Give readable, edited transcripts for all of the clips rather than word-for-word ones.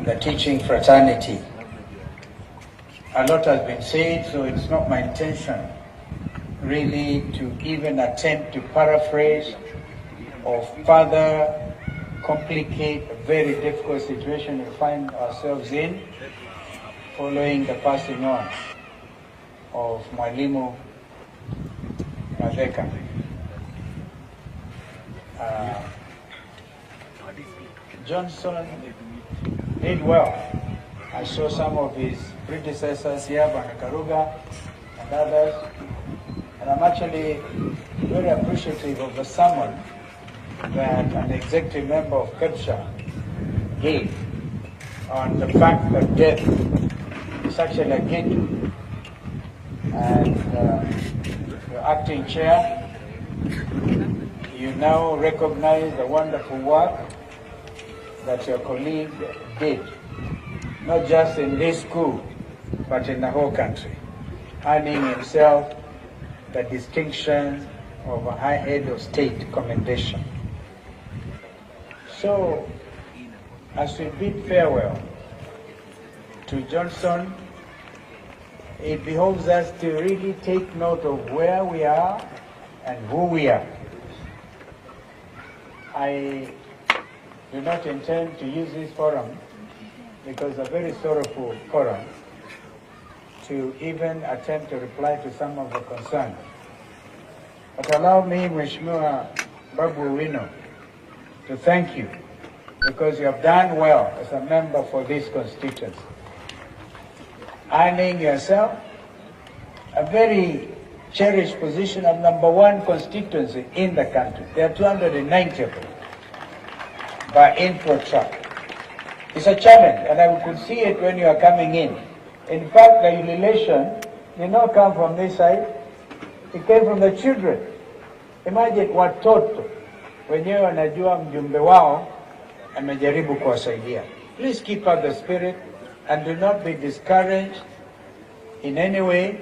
the teaching fraternity. A lot has been said, so it's not my intention really to even attempt to paraphrase or further complicate a very difficult situation we find ourselves in following the passing on of Mwalimu Madeka. Johnson did well. I saw some of his predecessors here, Banakaruga and others, and I'm actually very appreciative of the sermon that an executive member of KEPSHA gave on the fact that death is actually a gift. And the acting chair, you now recognize the wonderful work that your colleague did, not just in this school, but in the whole country, earning himself the distinction of a high head of state commendation. So, as we bid farewell to Johnson, it behoves us to really take note of where we are and who we are. I do not intend to use this forum, because a very sorrowful forum, to even attempt to reply to some of the concerns. But allow me, Mheshimiwa Babu Owino, to thank you, because you have done well as a member for this constituency, earning yourself a very cherished position of #1 constituency in the country. There are 290 of them by info truck. It's a challenge, and I could see it when you are coming in. In fact, the elation did not come from this side, it came from the children. Imagine watoto wenyewe wanajua mjumbe wao amejaribu kuwasaidia. Please keep up the spirit and do not be discouraged in any way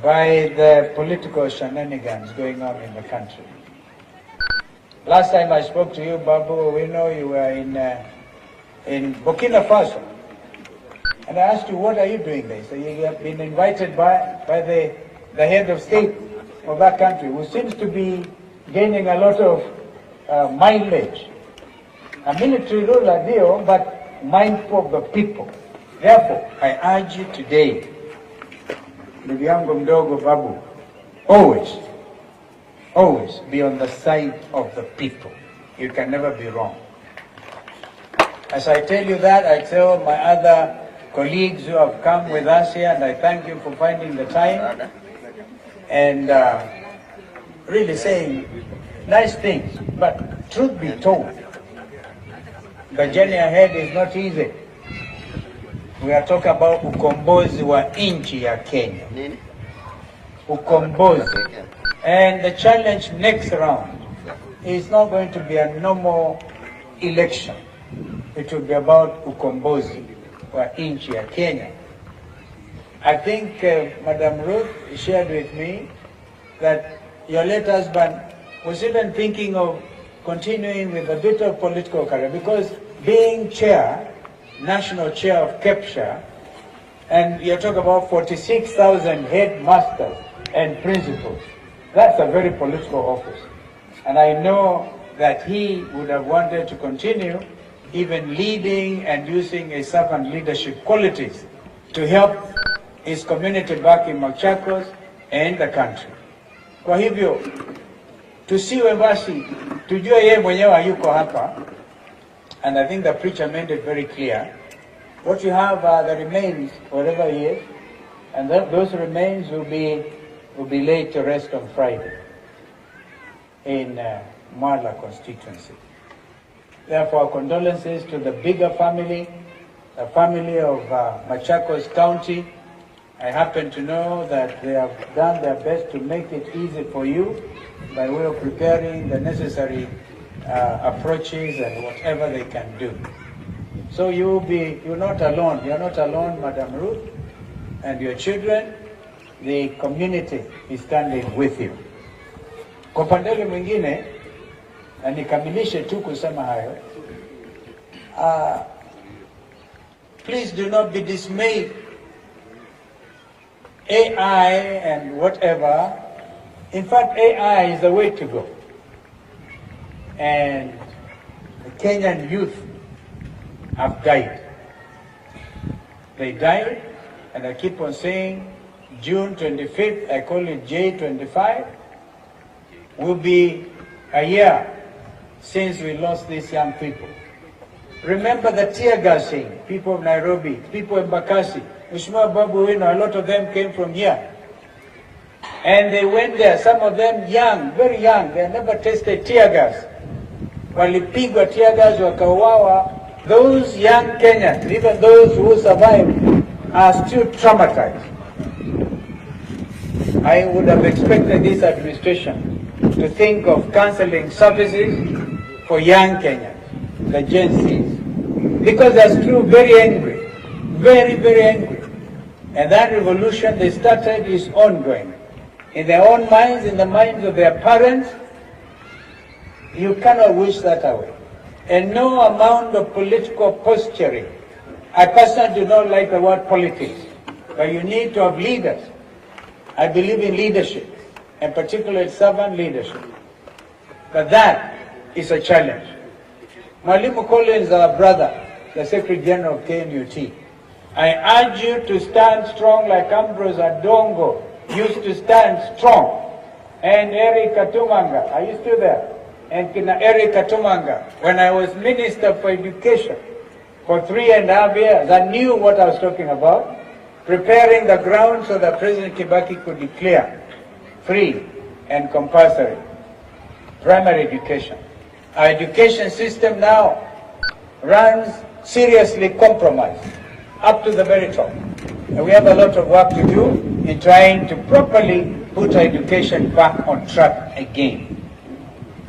by the political shenanigans going on in the country. Last time I spoke to you, Babu Owino, you were in Burkina Faso. And I asked you, what are you doing there? So you have been invited by the head of state of that country, who seems to be gaining a lot of mileage. A military ruler deal, but mindful of the people. Therefore, I urge you today, ndugu yangu mdogo Babu, always be on the side of the people. You can never be wrong. As I tell you that, I tell my other colleagues who have come with us here, and I thank you for finding the time and really saying nice things. But truth be told, the journey ahead is not easy. We are talking about ukombozi wa nchi ya Kenya. Ukombozi. And the challenge next round is not going to be a normal election. It will be about ukombozi wa nchi ya Kenya. I think Madam Ruth shared with me that your late husband was even thinking of continuing with a bit of political career, because being chair, national chair of KEPSHA, and you're talking about 46,000 headmasters and principals, that's a very political office. And I know that he would have wanted to continue even leading and using a servant leadership qualities to help his community back in Machakos and the country. Kwa hivyo, tusiwe basi, tujue yeye mwenyewe hayuko hapa, and I think the preacher made it very clear. What you have are the remains, wherever he is, and those remains will be laid to rest on Friday in Mwala constituency. Therefore, condolences to the bigger family, the family of Machakos County. I happen to know that they have done their best to make it easy for you by way of preparing the necessary approaches and whatever they can do. So you're not alone. You're not alone, Madam Ruth, and your children. The community is standing with you. Kwa upande mwingine, na nikamilishe tu kusema hayo, please do not be dismayed. AI and whatever, in fact, AI is the way to go. And the Kenyan youth have died. They died, and I keep on saying, June 25th, I call it J25, will be a year since we lost these young people. Remember the tear gassing, people of Nairobi, people in Bakassi, Mheshimiwa Babu Wino, a lot of them came from here. And they went there, some of them young, very young, they never tasted tear gas. Walipigwa tear gas, wakauawa. Those young Kenyans, even those who survived, are still traumatized. I would have expected this administration to think of cancelling services for young Kenyans, the Gen Zs, because they're still very angry, very, very angry. And that revolution they started is ongoing. In their own minds, in the minds of their parents, you cannot wish that away. And no amount of political posturing. I personally do not like the word politics, but you need to have leaders. I believe in leadership, and particularly servant leadership. But that is a challenge. Mwalimu Collins, our brother, the Secretary General of KNUT, I urge you to stand strong like Ambrose Adongo used to stand strong. And Eric Katumanga, are you still there? And Kina Eric Katumanga, when I was Minister for Education for 3.5 years, I knew what I was talking about, preparing the ground so that President Kibaki could declare free and compulsory primary education. Our education system now runs seriously compromised up to the very top. And we have a lot of work to do in trying to properly put our education back on track again.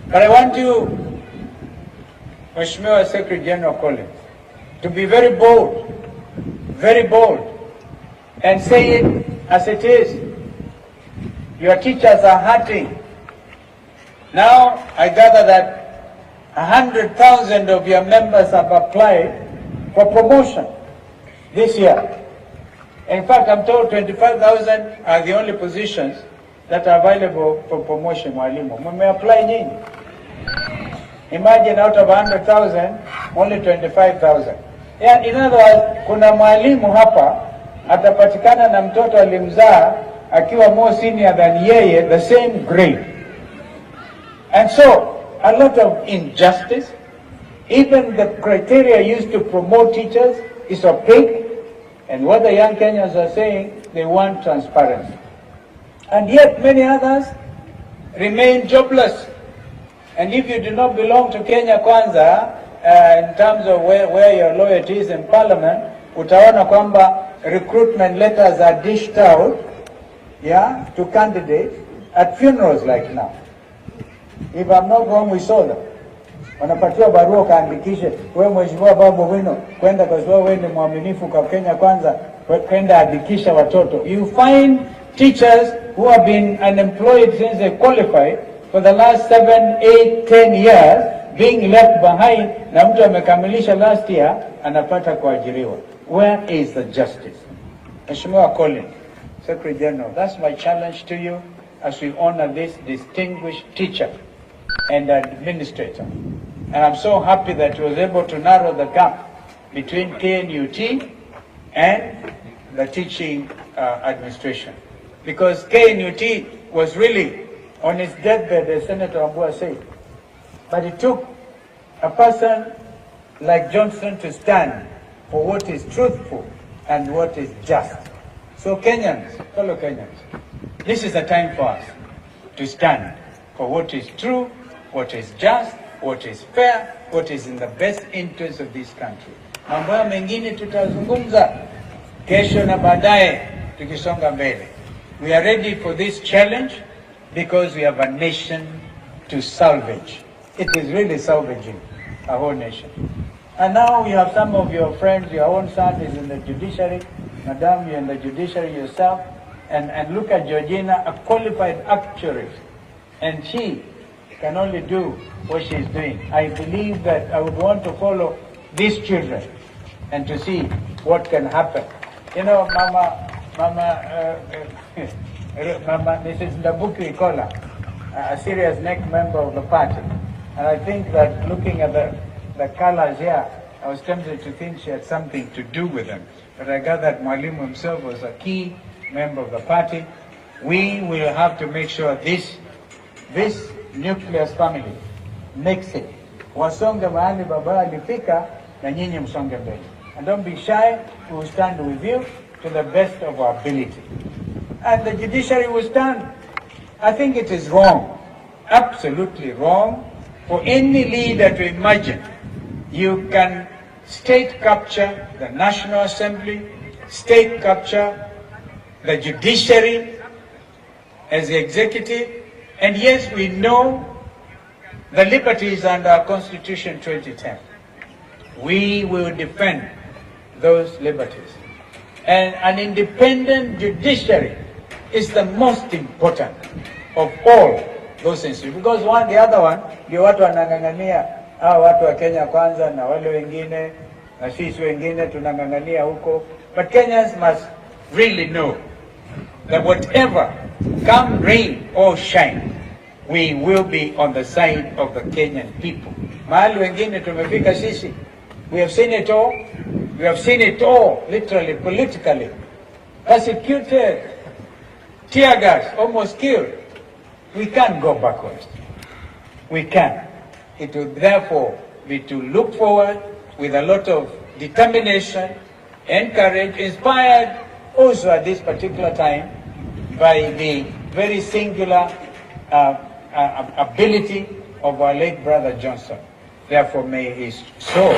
But I want you, Mheshimiwa Secretary General Collins, to be very bold, and say it as it is. Your teachers are hurting. Now, I gather that 100,000 of your members have applied for promotion this year. In fact, I'm told 25,000 are the only positions that are available for promotion, Mwalimu. Mume apply nyinyi. Imagine out of 100,000, only 25,000. Yeah, in other words, kuna mwalimu hapa atapatikana na mtoto alimzaa akiwa more senior than yeye, the same grade. And so, a lot of injustice. Even the criteria used to promote teachers is opaque. And what the young Kenyans are saying, they want transparency. And yet many others remain jobless. And if you do not belong to Kenya Kwanza, in terms of where your loyalty is in parliament, utaona kwamba recruitment letters are dished out, yeah, to candidates at funerals like now. If I'm not wrong, we saw them. Wanapatiwa barua kaandikishe, wewe Mheshimiwa Babu Wino, kwenda kwa sababu wewe ni mwaminifu kwa Kenya Kwanza, kwenda andikisha watoto. You find teachers who have been unemployed since they qualified for the last 7, 8, 10 years being left behind, na mtu amekamilisha last year anapata kuajiriwa. Where is the justice? Mheshimiwa Collins, Secretary General, that's my challenge to you as we honor this distinguished teacher and administrator. And I'm so happy that he was able to narrow the gap between KNUT and the teaching administration. Because KNUT was really on his deathbed, as Senator Ambua said. But it took a person like Johnson to stand for what is truthful and what is just. So Kenyans, fellow Kenyans, this is the time for us to stand for what is true, what is just, what is fair, what is in the best interest of this country. Mambo mengine tutazungumza kesho na baadaye tukisonga mbele. We are ready for this challenge because we have a nation to salvage. It is really salvaging a whole nation. And now we have some of your friends, your own son is in the judiciary, Madam, you're in the judiciary yourself, and look at Georgina, a qualified actuary, and she can only do what she's doing. I believe that I would want to follow these children and to see what can happen. You know, Mama, Mrs. Ndabuki Kola, a serious neck member of the party. And I think that looking at the colors here, I was tempted to think she had something to do with them. But I got that Mwalimu himself was a key member of the party. We will have to make sure this nucleus family makes it. Wasonge mahali baba alifika na nyinyi msonge mbele. And don't be shy, we will stand with you to the best of our ability. And the judiciary will stand. I think it is wrong, absolutely wrong, for any leader to imagine you can state capture the National Assembly, state capture the judiciary as the executive. And yes, we know the liberties under our Constitution 2010. We will defend those liberties. And an independent judiciary is the most important of all those institutions. Because the other one, ndio watu wanang'ang'ania, watu wa Kenya kwanza na wale wengine, na sisi wengine tunang'ang'ania huko. But Kenyans must really know that whatever come rain or shine, we will be on the side of the Kenyan people. Mahali wengine tumefika sisi, we have seen it all. We have seen it all, literally, politically. Persecuted, tear gas, almost killed. We can't go backwards. We can't. It will therefore be to look forward with a lot of determination and courage, inspired also at this particular time by the very singular ability of our late brother Johnson. Therefore, may his soul